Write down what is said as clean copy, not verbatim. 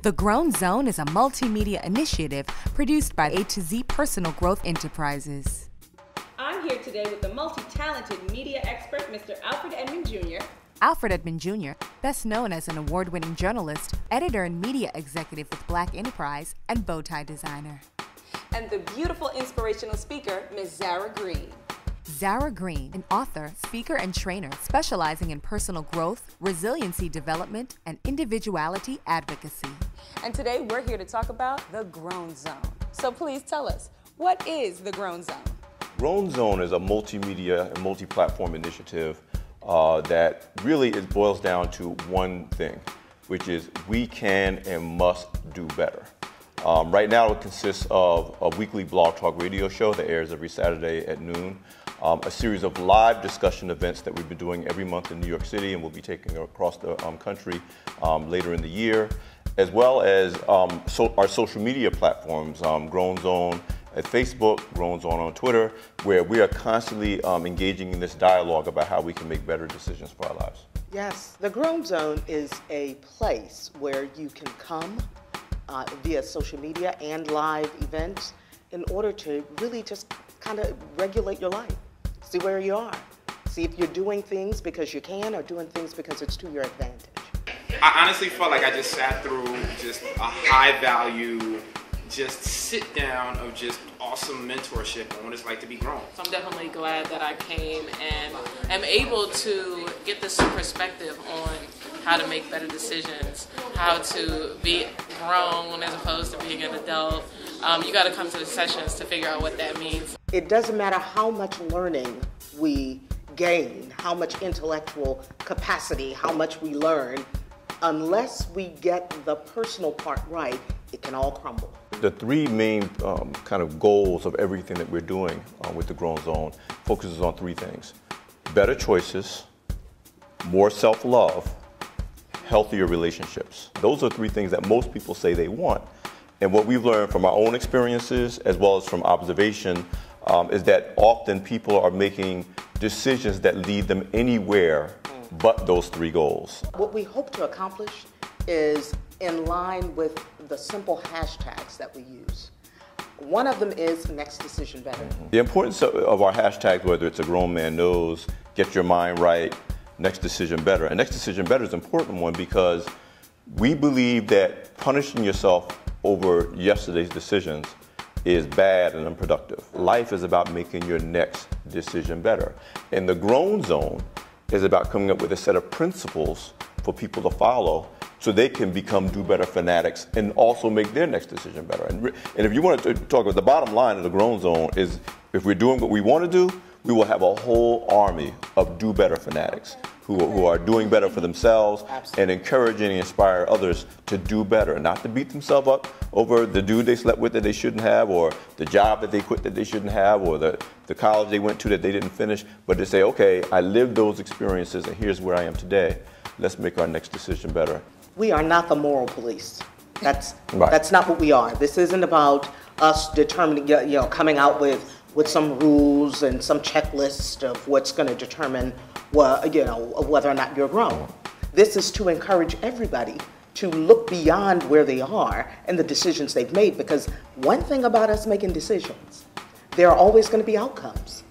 The Grown Zone is a multimedia initiative produced by A to Z Personal Growth Enterprises. I'm here today with the multi-talented media expert, Mr. Alfred Edmond Jr. Alfred Edmond Jr., best known as an award-winning journalist, editor and media executive with Black Enterprise, and bow tie designer. And the beautiful inspirational speaker, Ms. Zara Green. Zara Green, an author, speaker, and trainer specializing in personal growth, resiliency development, and individuality advocacy. And today we're here to talk about the Grown Zone. So please tell us, what is the Grown Zone? Grown Zone is a multimedia and multi-platform initiative that really boils down to one thing, which is we can and must do better. Right now it consists of a weekly blog talk radio show that airs every Saturday at noon, a series of live discussion events that we've been doing every month in New York City and we'll be taking across the country later in the year, as well as our social media platforms, Grown Zone at Facebook, Grown Zone on Twitter, where we are constantly engaging in this dialogue about how we can make better decisions for our lives. Yes, the Grown Zone is a place where you can come via social media and live events in order to really just kind of regulate your life, see where you are, see if you're doing things because you can or doing things because it's to your advantage. I honestly felt like I just sat through just a high value, just sit down of just awesome mentorship on what it's like to be grown. So I'm definitely glad that I came and am able to get this perspective on how to make better decisions, how to be grown as opposed to being an adult. You got to come to the sessions to figure out what that means. It doesn't matter how much learning we gain, how much intellectual capacity, how much we learn, unless we get the personal part right, it can all crumble. The three main kind of goals of everything that we're doing with the Grown Zone focuses on three things: better choices, more self-love, healthier relationships. Those are three things that most people say they want. And what we've learned from our own experiences as well as from observation is that often people are making decisions that lead them anywhere but those three goals. What we hope to accomplish is in line with the simple hashtags that we use. One of them is next decision better. The importance of our hashtags, whether it's a grown man knows, get your mind right, next decision better. And next decision better is an important one because we believe that punishing yourself over yesterday's decisions is bad and unproductive. Life is about making your next decision better. And the Grown Zone is about coming up with a set of principles for people to follow so they can become do-better fanatics and also make their next decision better. And if you want to talk about the bottom line of the Grown Zone is if we're doing what we want to do, we will have a whole army of do-better fanatics who are doing better for themselves and encouraging and inspire others to do better, not to beat themselves up over the dude they slept with that they shouldn't have, or the job that they quit that they shouldn't have, or the college they went to that they didn't finish, but to say, okay, I lived those experiences and here's where I am today. Let's make our next decision better. We are not the moral police. That's Right. not what we are. This isn't about us determining, coming out with some rules and some checklist of what's going to determine, whether or not you're grown. This is to encourage everybody to look beyond where they are and the decisions they've made, because one thing about us making decisions, there are always going to be outcomes.